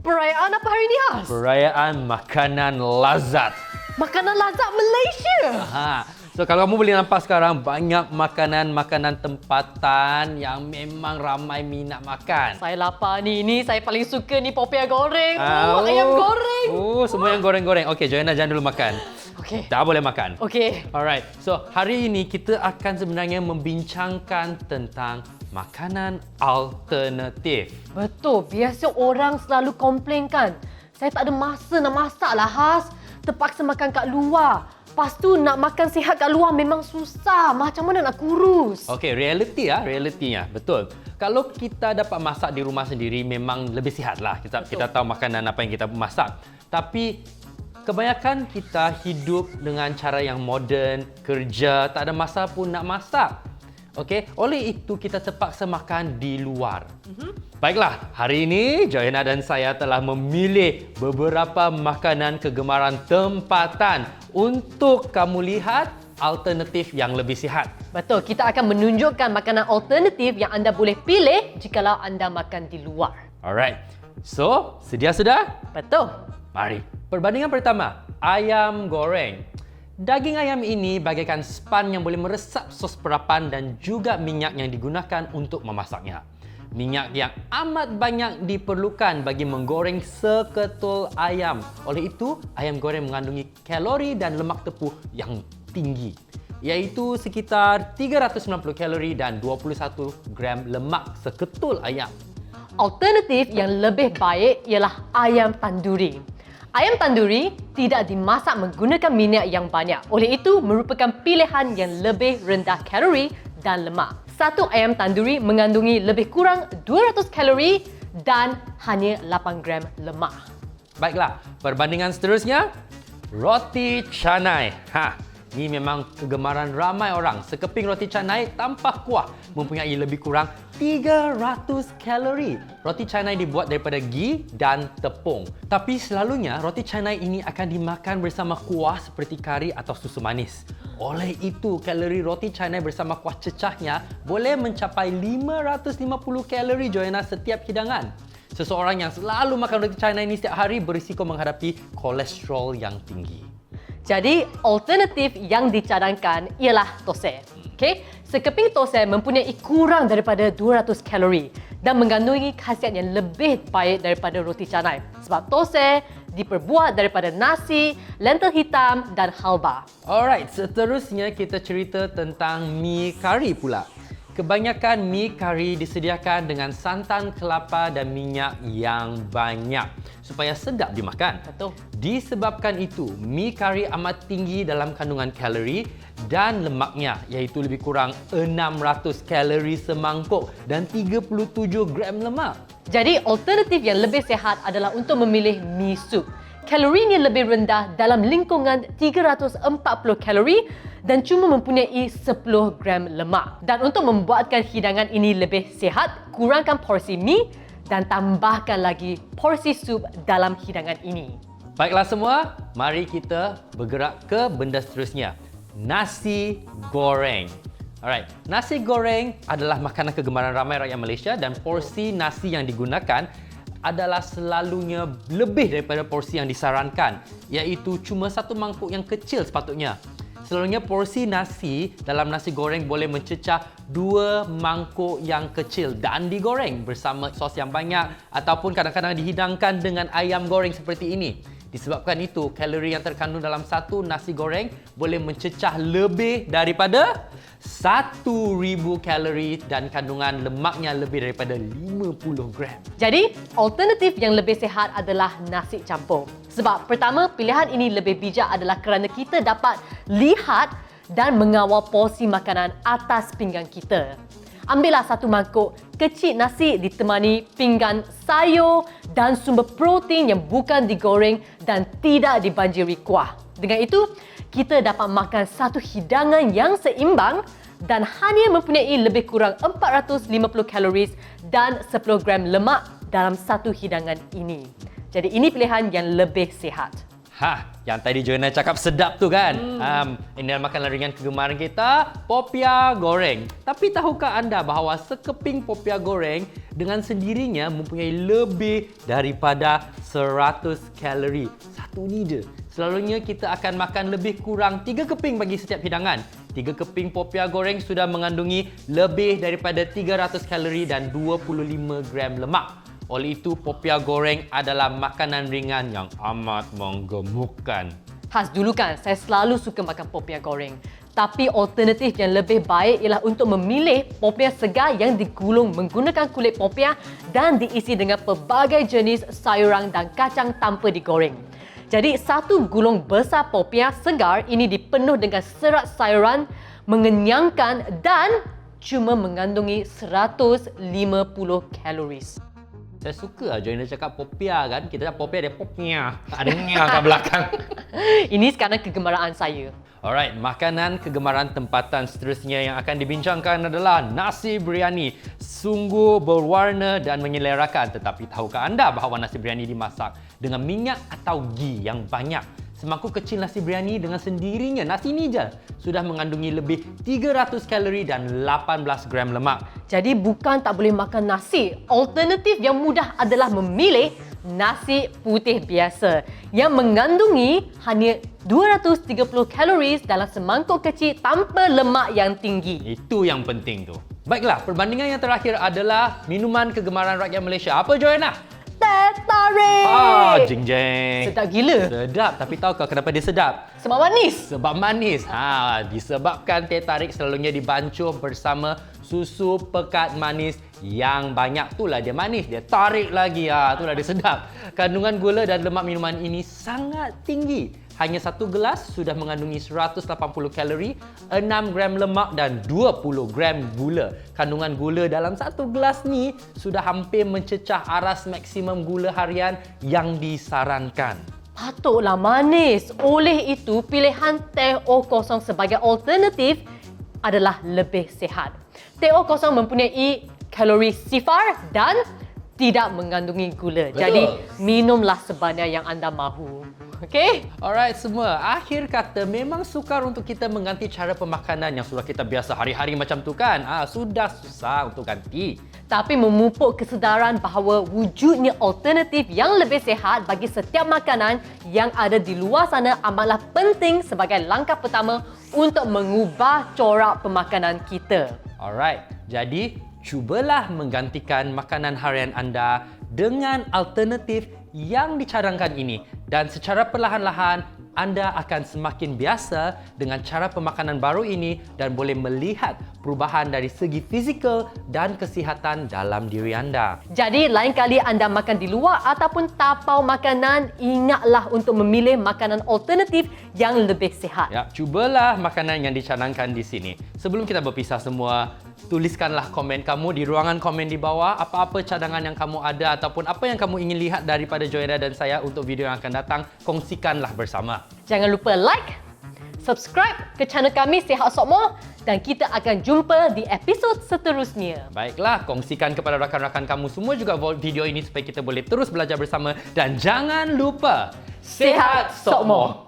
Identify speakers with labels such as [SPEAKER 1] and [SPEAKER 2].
[SPEAKER 1] Perayaan apa hari ni, Has?
[SPEAKER 2] Perayaan makanan lazat.
[SPEAKER 1] Makanan lazat Malaysia.
[SPEAKER 2] So kalau kamu boleh nampak sekarang banyak makanan-makanan tempatan yang memang ramai minat makan.
[SPEAKER 1] Saya lapar ni. Ni saya paling suka ni popia goreng. Ayam goreng.
[SPEAKER 2] Semua yang goreng-goreng. Okey, Joanna jangan dulu makan.
[SPEAKER 1] Okey.
[SPEAKER 2] Tak boleh makan.
[SPEAKER 1] Okey.
[SPEAKER 2] Alright. So hari ini kita akan sebenarnya membincangkan tentang makanan alternatif.
[SPEAKER 1] Betul. Biasa orang selalu komplain kan. Saya tak ada masa nak masak lah, Has. Terpaksa makan kat luar. Lepas tu nak makan sihat kat luar memang susah. Macam mana nak kurus?
[SPEAKER 2] Okey, realitinya. Betul. Kalau kita dapat masak di rumah sendiri memang lebih sihat lah. Kita tahu makanan apa yang kita masak. Tapi kebanyakan kita hidup dengan cara yang moden, kerja, tak ada masa pun nak masak. Okey, oleh itu kita terpaksa makan di luar. Baiklah, hari ini Joanna dan saya telah memilih beberapa makanan kegemaran tempatan untuk kamu lihat alternatif yang lebih sihat.
[SPEAKER 1] Betul, kita akan menunjukkan makanan alternatif yang anda boleh pilih jikalau anda makan di luar.
[SPEAKER 2] Alright, so sedia sudah?
[SPEAKER 1] Betul.
[SPEAKER 2] Mari. Perbandingan pertama, ayam goreng. Daging ayam ini bagaikan span yang boleh meresap sos perapan dan juga minyak yang digunakan untuk memasaknya. Minyak yang amat banyak diperlukan bagi menggoreng seketul ayam. Oleh itu, ayam goreng mengandungi kalori dan lemak tepu yang tinggi, iaitu sekitar 390 kalori dan 21 gram lemak seketul ayam.
[SPEAKER 1] Alternatif yang lebih baik ialah ayam tanduri. Ayam tanduri tidak dimasak menggunakan minyak yang banyak. Oleh itu, merupakan pilihan yang lebih rendah kalori dan lemak. Satu ayam tanduri mengandungi lebih kurang 200 kalori dan hanya 8 gram lemak.
[SPEAKER 2] Baiklah, perbandingan seterusnya, roti canai. Ini memang kegemaran ramai orang. Sekeping roti canai tanpa kuah mempunyai lebih kurang 300 kalori. Roti canai dibuat daripada ghee dan tepung. Tapi selalunya roti canai ini akan dimakan bersama kuah seperti kari atau susu manis. Oleh itu, kalori roti canai bersama kuah cecahnya boleh mencapai 550 kalori, Joanna, setiap hidangan. Seseorang yang selalu makan roti canai ini setiap hari berisiko menghadapi kolesterol yang tinggi.
[SPEAKER 1] Jadi, alternatif yang dicadangkan ialah thosai. Okay? Sekeping thosai mempunyai kurang daripada 200 kalori dan mengandungi khasiat yang lebih baik daripada roti canai. Sebab thosai diperbuat daripada nasi, lentil hitam dan halva.
[SPEAKER 2] Alright, seterusnya kita cerita tentang mi kari pula. Kebanyakan mi kari disediakan dengan santan kelapa dan minyak yang banyak supaya sedap dimakan.
[SPEAKER 1] Betul.
[SPEAKER 2] Disebabkan itu, mi kari amat tinggi dalam kandungan kalori dan lemaknya, iaitu lebih kurang 600 kalori semangkuk dan 37 gram lemak.
[SPEAKER 1] Jadi, alternatif yang lebih sihat adalah untuk memilih mi sup. Kalorinya lebih rendah dalam lingkungan 340 kalori dan cuma mempunyai 10 gram lemak. Dan untuk membuatkan hidangan ini lebih sihat, kurangkan porsi mi dan tambahkan lagi porsi sup dalam hidangan ini.
[SPEAKER 2] Baiklah semua, mari kita bergerak ke benda seterusnya. Nasi goreng. Alright, nasi goreng adalah makanan kegemaran ramai rakyat Malaysia dan porsi nasi yang digunakan adalah selalunya lebih daripada porsi yang disarankan, iaitu cuma satu mangkuk yang kecil sepatutnya. Selalunya porsi nasi dalam nasi goreng boleh mencecah 2 mangkuk yang kecil dan digoreng bersama sos yang banyak ataupun kadang-kadang dihidangkan dengan ayam goreng seperti ini. Disebabkan itu, kalori yang terkandung dalam satu nasi goreng boleh mencecah lebih daripada 1,000 kalori dan kandungan lemaknya lebih daripada 50 gram.
[SPEAKER 1] Jadi, alternatif yang lebih sihat adalah nasi campur. Sebab pertama, pilihan ini lebih bijak adalah kerana kita dapat lihat dan mengawal porsi makanan atas pinggan kita. Ambillah satu mangkuk kecil nasi ditemani pinggan sayur dan sumber protein yang bukan digoreng dan tidak dibanjiri kuah. Dengan itu, kita dapat makan satu hidangan yang seimbang dan hanya mempunyai lebih kurang 450 kalori dan 10 gram lemak dalam satu hidangan ini. Jadi ini pilihan yang lebih sihat.
[SPEAKER 2] Yang tadi Joanna cakap sedap tu kan? Ini adalah makanan ringan kegemaran kita, popia goreng. Tapi tahukah anda bahawa sekeping popia goreng dengan sendirinya mempunyai lebih daripada 100 kalori? Satu ni je. Selalunya kita akan makan lebih kurang 3 keping bagi setiap hidangan. 3 keping popia goreng sudah mengandungi lebih daripada 300 kalori dan 25 gram lemak. Oleh itu, popia goreng adalah makanan ringan yang amat menggemukkan.
[SPEAKER 1] Khas dulu kan, saya selalu suka makan popia goreng. Tapi alternatif yang lebih baik ialah untuk memilih popia segar yang digulung menggunakan kulit popia dan diisi dengan pelbagai jenis sayuran dan kacang tanpa digoreng. Jadi, satu gulung besar popia segar ini dipenuh dengan serat sayuran, mengenyangkan dan cuma mengandungi 150 kalori.
[SPEAKER 2] Saya suka lah Joanna cakap popia kan. Kita cakap popia, dia popia. Ada nya kat belakang.
[SPEAKER 1] Ini sekarang kegemaran saya.
[SPEAKER 2] Alright, makanan kegemaran tempatan seterusnya yang akan dibincangkan adalah nasi biryani. Sungguh berwarna dan menyelerakan. Tetapi tahukah anda bahawa nasi biryani dimasak dengan minyak atau ghee yang banyak? Semangkuk kecil nasi biryani dengan sendirinya, nasi ni je, sudah mengandungi lebih 300 kalori dan 18 gram lemak.
[SPEAKER 1] Jadi bukan tak boleh makan nasi. Alternatif yang mudah adalah memilih nasi putih biasa yang mengandungi hanya 230 kalori dalam semangkuk kecil tanpa lemak yang tinggi.
[SPEAKER 2] Itu yang penting tu. Baiklah, perbandingan yang terakhir adalah minuman kegemaran rakyat Malaysia. Apa Joanna?
[SPEAKER 1] Teh tarik.
[SPEAKER 2] Jeng jeng.
[SPEAKER 1] Sedap gila.
[SPEAKER 2] Sedap, tapi tahukah kenapa dia sedap?
[SPEAKER 1] Sebab manis.
[SPEAKER 2] Sebab manis. Disebabkan teh tarik selalunya dibancuh bersama susu pekat manis yang banyak. Itulah dia manis, dia tarik lagi. Itulah dia sedap. Kandungan gula dan lemak minuman ini sangat tinggi. Hanya satu gelas sudah mengandungi 180 kalori, 6 gram lemak dan 20 gram gula. Kandungan gula dalam satu gelas ni sudah hampir mencecah aras maksimum gula harian yang disarankan.
[SPEAKER 1] Patutlah manis. Oleh itu, pilihan teh O0 sebagai alternatif adalah lebih sihat. Teh O0 mempunyai kalori sifar dan tidak mengandungi gula.
[SPEAKER 2] Betul.
[SPEAKER 1] Jadi, minumlah sebanyak yang anda mahu. Okey?
[SPEAKER 2] Alright semua, akhir kata memang sukar untuk kita mengganti cara pemakanan yang sudah kita biasa hari-hari macam tu kan. Sudah susah untuk ganti.
[SPEAKER 1] Tapi memupuk kesedaran bahawa wujudnya alternatif yang lebih sihat bagi setiap makanan yang ada di luar sana amatlah penting sebagai langkah pertama untuk mengubah corak pemakanan kita.
[SPEAKER 2] Alright, jadi cubalah menggantikan makanan harian anda dengan alternatif yang dicadangkan ini dan secara perlahan-lahan anda akan semakin biasa dengan cara pemakanan baru ini dan boleh melihat perubahan dari segi fizikal dan kesihatan dalam diri anda.
[SPEAKER 1] Jadi, lain kali anda makan di luar ataupun tapau makanan, ingatlah untuk memilih makanan alternatif yang lebih sihat.
[SPEAKER 2] Ya, cubalah makanan yang dicadangkan di sini. Sebelum kita berpisah semua, tuliskanlah komen kamu di ruangan komen di bawah apa-apa cadangan yang kamu ada ataupun apa yang kamu ingin lihat daripada Joanna dan saya untuk video yang akan datang. Kongsikanlah bersama.
[SPEAKER 1] Jangan lupa like, subscribe ke channel kami Sihat Sokmo dan kita akan jumpa di episod seterusnya.
[SPEAKER 2] Baiklah, kongsikan kepada rakan-rakan kamu semua juga video ini supaya kita boleh terus belajar bersama dan jangan lupa
[SPEAKER 1] Sihat Sokmo.